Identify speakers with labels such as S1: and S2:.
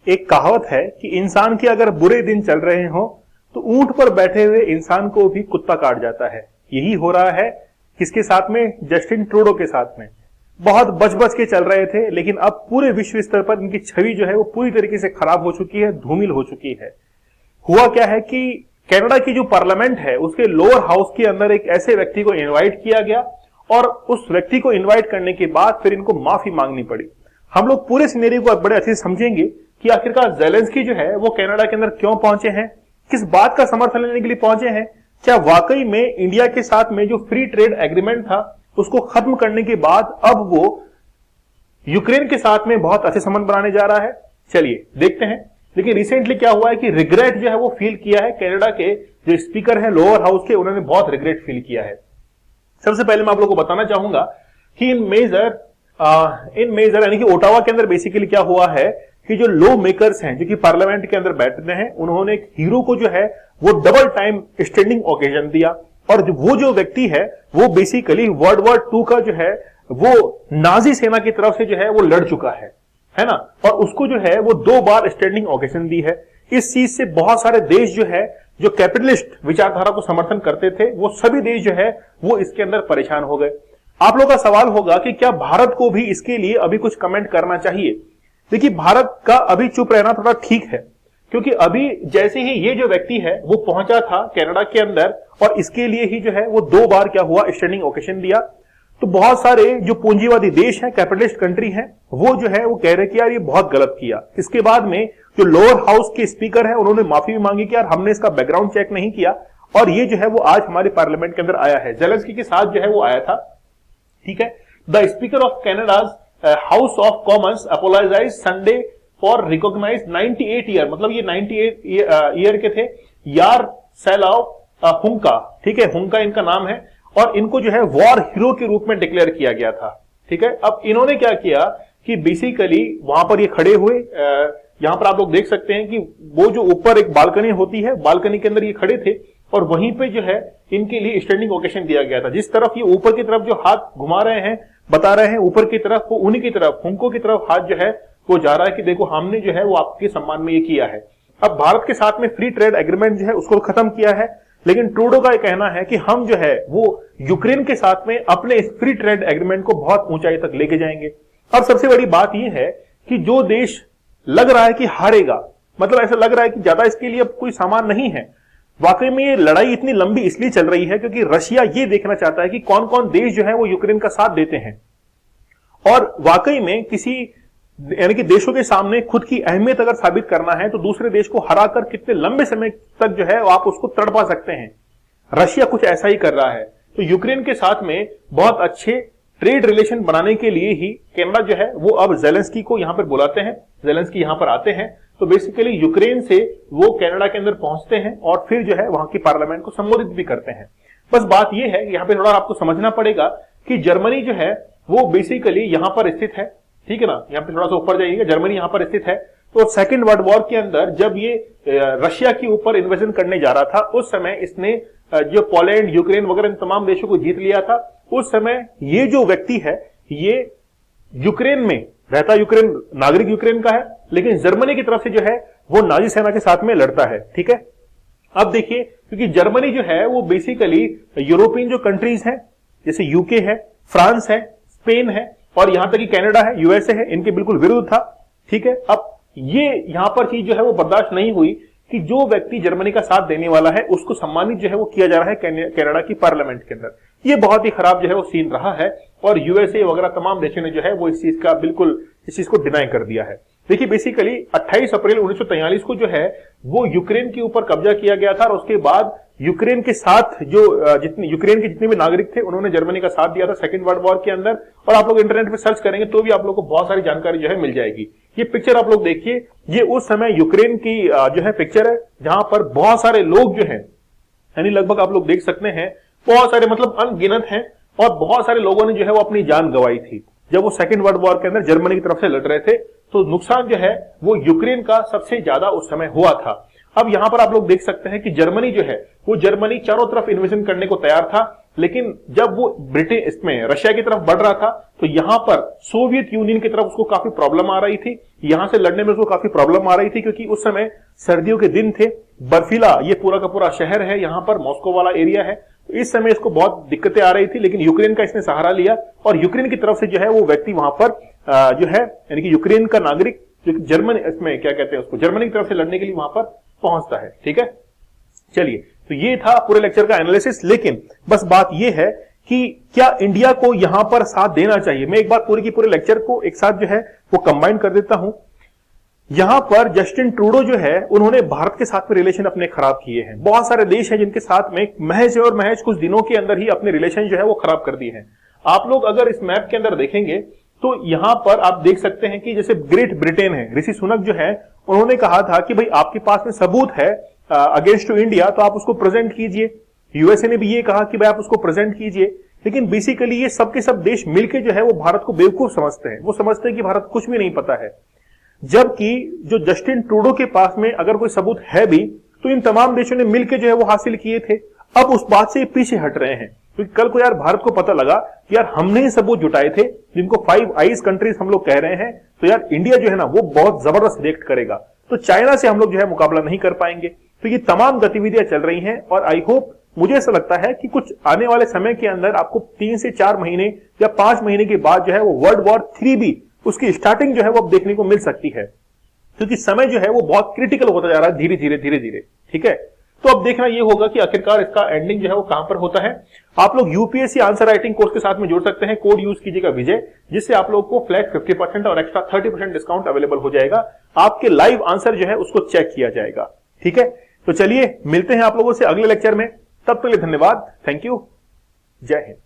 S1: एक कहावत है कि इंसान के अगर बुरे दिन चल रहे हो तो ऊंट पर बैठे हुए इंसान को भी कुत्ता काट जाता है। यही हो रहा है किसके साथ में? जस्टिन ट्रूडो के साथ में। बहुत बच बच के चल रहे थे, लेकिन अब पूरे विश्व स्तर पर इनकी छवि जो है वो पूरी तरीके से खराब हो चुकी है, धूमिल हो चुकी है। हुआ क्या है कि कनाडा की जो पार्लियामेंट है उसके लोअर हाउस के अंदर एक ऐसे व्यक्ति को इनवाइट किया गया और उस व्यक्ति को इनवाइट करने के बाद फिर इनको माफी मांगनी पड़ी। हम लोग पूरे सिनेरियो को बड़े अच्छे से समझेंगे कि आखिरकार ज़ेलेंस्की जो है वो कनाडा के अंदर क्यों पहुंचे हैं, किस बात का समर्थन लेने के लिए पहुंचे हैं। क्या वाकई में इंडिया के साथ में जो फ्री ट्रेड एग्रीमेंट था उसको खत्म करने के बाद अब वो यूक्रेन के साथ में बहुत अच्छे संबंध बनाने जा रहा है? चलिए देखते हैं। लेकिन रिसेंटली क्या हुआ है कि रिग्रेट जो है वो फील किया है कनाडा के जो स्पीकर है लोअर हाउस के, उन्होंने बहुत रिग्रेट फील किया है। सबसे पहले मैं आप लोगों को बताना चाहूंगा कि इन मेजर यानी कि ओटावा के अंदर बेसिकली क्या हुआ है कि जो लॉ मेकर्स हैं जो कि पार्लियामेंट के अंदर बैठते हैं, उन्होंने एक हीरो को जो है वो डबल टाइम स्टैंडिंग ओकेजन दिया। और वो जो व्यक्ति है वो बेसिकली वर्ल्ड वॉर 2 का जो है वो नाजी सेना की तरफ से जो है वो लड़ चुका है ना, और उसको जो है वो 2 बार स्टैंडिंग ओकेजन दी है। इस चीज से बहुत सारे देश जो है जो कैपिटलिस्ट विचारधारा को समर्थन करते थे वो सभी देश जो है वो इसके अंदर परेशान हो गए। आप लोगों का सवाल होगा कि क्या भारत को भी इसके लिए अभी कुछ कमेंट करना चाहिए? देखिए, भारत का अभी चुप रहना थोड़ा ठीक है, क्योंकि अभी जैसे ही ये जो व्यक्ति है वो पहुंचा था कनाडा के अंदर और इसके लिए ही जो है वो 2 बार क्या हुआ स्टैंडिंग ओकेशन दिया, तो बहुत सारे जो पूंजीवादी देश हैं, कैपिटलिस्ट कंट्री हैं, वो जो है वो कह रहे कि यार ये बहुत गलत किया। इसके बाद में जो लोअर हाउस के स्पीकर है उन्होंने माफी भी मांगी कि यार हमने इसका बैकग्राउंड चेक नहीं किया, और ये जो है वो आज हमारे पार्लियामेंट के अंदर आया है। ज़ेलेंस्की के साथ जो है वो आया था, ठीक है। The speaker of Canada's House of Commons apologise Sunday for recognise 98 year, मतलब ये 98 ईयर के थे, यार सेलाव हुंका, ठीक है, हुंका इनका नाम है, और इनको जो है वॉर हीरो के रूप में डिक्लेयर किया गया था, ठीक है। अब इन्होंने क्या किया कि बेसिकली वहां पर ये खड़े हुए, यहां पर आप लोग देख सकते हैं कि वो जो ऊपर एक बालकनी होती है, बालकनी के अंदर ये खड़े थे और वहीं पे जो है इनके लिए स्टैंडिंग ओकेशन दिया गया था। जिस तरफ ये ऊपर की तरफ जो हाथ घुमा रहे हैं, बता रहे हैं ऊपर की तरफ, वो उन्हीं की तरफ, हुंको की तरफ हाथ जो है वो जा रहा है कि देखो हमने जो है वो आपके सम्मान में ये किया है। अब भारत के साथ में फ्री ट्रेड एग्रीमेंट जो है उसको खत्म किया है, लेकिन ट्रूडो का ये कहना है कि हम जो है वो यूक्रेन के साथ में अपने इस फ्री ट्रेड एग्रीमेंट को बहुत ऊंचाई तक लेके जाएंगे। अब सबसे बड़ी बात यह है कि जो देश लग रहा है कि हारेगा, मतलब ऐसा लग रहा है कि ज्यादा इसके लिए अब कोई सामान नहीं है, वाकई में ये लड़ाई इतनी लंबी इसलिए चल रही है क्योंकि रशिया ये देखना चाहता है कि कौन कौन देश जो है वो यूक्रेन का साथ देते हैं, और वाकई में किसी यानी कि देशों के सामने खुद की अहमियत अगर साबित करना है तो दूसरे देश को हराकर कितने लंबे समय तक जो है आप उसको तड़पा सकते हैं। रशिया कुछ ऐसा ही कर रहा है। तो यूक्रेन के साथ में बहुत अच्छे ट्रेड रिलेशन बनाने के लिए ही कनाडा जो है वो अब ज़ेलेंस्की को यहां पर बुलाते हैं, ज़ेलेंस्की यहां पर आते हैं, तो बेसिकली यूक्रेन से वो कनाडा के अंदर पहुंचते हैं और फिर जो है वहां की पार्लियामेंट को संबोधित भी करते हैं। बस बात यह है, यहां पे थोड़ा आपको समझना पड़ेगा कि जर्मनी जो है वो बेसिकली यहां पर स्थित है, ठीक है ना, यहां पे थोड़ा सा ऊपर जाइएगा, जर्मनी यहां पर स्थित है। तो सेकंड वर्ल्ड वॉर के अंदर जब ये रशिया के ऊपर इन्वेजन करने जा रहा था, उस समय इसने जो पोलैंड, यूक्रेन वगैरह इन तमाम देशों को जीत लिया था। उस समय ये जो व्यक्ति है ये यूक्रेन में रहता, यूक्रेन नागरिक यूक्रेन का है, लेकिन जर्मनी की तरफ से जो है वो नाजी सेना के साथ में लड़ता है, ठीक है। अब देखिए, क्योंकि जर्मनी जो है वो बेसिकली यूरोपियन जो कंट्रीज हैं जैसे यूके है, फ्रांस है, स्पेन है और यहां तक कि कनाडा है, यूएसए है, इनके बिल्कुल विरुद्ध था, ठीक है। अब ये यहां पर चीज जो है वो बर्दाश्त नहीं हुई कि जो व्यक्ति जर्मनी का साथ देने वाला है उसको सम्मानित जो है वो किया जा रहा है कनाडा की पार्लियामेंट के अंदर। ये बहुत ही खराब जो है वो सीन रहा है और यूएसए वगैरह तमाम देशों ने जो है वो इस चीज को डिनाई कर दिया है। देखिए, बेसिकली 28 अप्रैल 1943 को जो है वो यूक्रेन के ऊपर कब्जा किया गया था और उसके बाद यूक्रेन के साथ जो यूक्रेन के जितने भी नागरिक थे उन्होंने जर्मनी का साथ दिया था सेकंड वर्ल्ड वॉर के अंदर। और आप लोग इंटरनेट पे सर्च करेंगे तो भी आप लोग को बहुत सारी जानकारी जो है मिल जाएगी। ये पिक्चर आप लोग देखिए, ये उस समय यूक्रेन की जो है पिक्चर है जहां पर बहुत सारे लोग जो है, यानी लगभग आप लोग देख सकते हैं बहुत सारे, मतलब अनगिनत हैं, और बहुत सारे लोगों ने जो है वो अपनी जान गंवाई थी जब वो सेकंड वर्ल्ड वॉर के अंदर जर्मनी की तरफ से लड़ रहे थे। तो नुकसान जो है वो यूक्रेन का सबसे ज्यादा उस समय हुआ था। अब यहां पर आप लोग देख सकते हैं कि जर्मनी जो है वो जर्मनी चारों तरफ इन्वेजन करने को तैयार था। लेकिन जब वो ब्रिटेन इसमें रशिया की तरफ बढ़ रहा था तो यहां पर सोवियत यूनियन की तरफ उसको काफी प्रॉब्लम आ रही थी, यहां से लड़ने में उसको काफी प्रॉब्लम आ रही थी, क्योंकि उस समय सर्दियों के दिन थे, बर्फीला ये पूरा का पूरा शहर है, यहां पर मॉस्को वाला एरिया है, तो इस समय इसको बहुत दिक्कतें आ रही थी। लेकिन यूक्रेन का इसने सहारा लिया और यूक्रेन की तरफ से जो है वो व्यक्ति वहां पर जो है यानी कि यूक्रेन का नागरिक जो जर्मनी इसमें क्या कहते हैं उसको जर्मनी की तरफ से लड़ने के लिए वहां पर पहुंचता है। ठीक है, चलिए, तो ये था पूरे लेक्चर का एनालिसिस। लेकिन बस बात ये है कि क्या इंडिया को यहां पर साथ देना चाहिए। मैं एक बार पूरे की पूरे लेक्चर को एक साथ जो है वो कंबाइन कर देता हूं। यहां पर जस्टिन ट्रूडो जो है उन्होंने भारत के साथ में रिलेशन अपने खराब किए हैं। बहुत सारे देश हैं जिनके साथ में महज और महज कुछ दिनों के अंदर ही अपने रिलेशन जो है वो खराब कर दिए हैं। आप लोग अगर इस मैप के अंदर देखेंगे तो यहां पर आप देख सकते हैं कि जैसे ग्रेट ब्रिटेन है, ऋषि सुनक जो है उन्होंने कहा था कि भाई आपके पास में सबूत है अगेंस्ट टू इंडिया तो आप उसको प्रेजेंट कीजिए। यूएसए ने भी ये कहा कि भाई आप उसको प्रेजेंट कीजिए। लेकिन बेसिकली ये सब के सब देश मिलकर जो है वो भारत को बेवकूफ समझते हैं। वो समझते हैं कि भारत कुछ भी नहीं पता है, जबकि जो जस्टिन ट्रूडो के पास में अगर कोई सबूत है भी तो इन तमाम देशों ने मिलकर जो है वो हासिल किए थे। अब उस बात से पीछे हट रहे हैं क्योंकि कल को यार भारत को पता लगा कि यार हमने ही सबूत जुटाए थे जिनको 5 आईज कंट्रीज हम लोग कह रहे हैं, तो यार इंडिया जो है ना वो बहुत जबरदस्त रिएक्ट करेगा। तो चाइना से हम लोग जो है मुकाबला नहीं कर पाएंगे। तो ये तमाम गतिविधियां चल रही हैं और आई होप, मुझे ऐसा लगता है कि कुछ आने वाले समय के अंदर आपको 3 से 4 महीने या 5 महीने के बाद जो है वो वर्ल्ड वॉर 3 भी उसकी स्टार्टिंग जो है वो अब देखने को मिल सकती है, क्योंकि समय जो है वो बहुत क्रिटिकल होता जा रहा है धीरे धीरे धीरे धीरे। ठीक है, तो अब देखना ये होगा कि आखिरकार इसका एंडिंग जो है वो कहां पर होता है। आप लोग यूपीएससी आंसर राइटिंग कोर्स के साथ में जुड़ सकते हैं, कोड यूज कीजिएगा विजय, जिससे आप लोग को फ्लैट 50% और एक्स्ट्रा 30% डिस्काउंट अवेलेबल हो जाएगा। आपके लाइव आंसर जो है उसको चेक किया जाएगा। ठीक है, तो चलिए मिलते हैं आप लोगों से अगले लेक्चर में। तब तक के लिए धन्यवाद, थैंक यू, जय हिंद।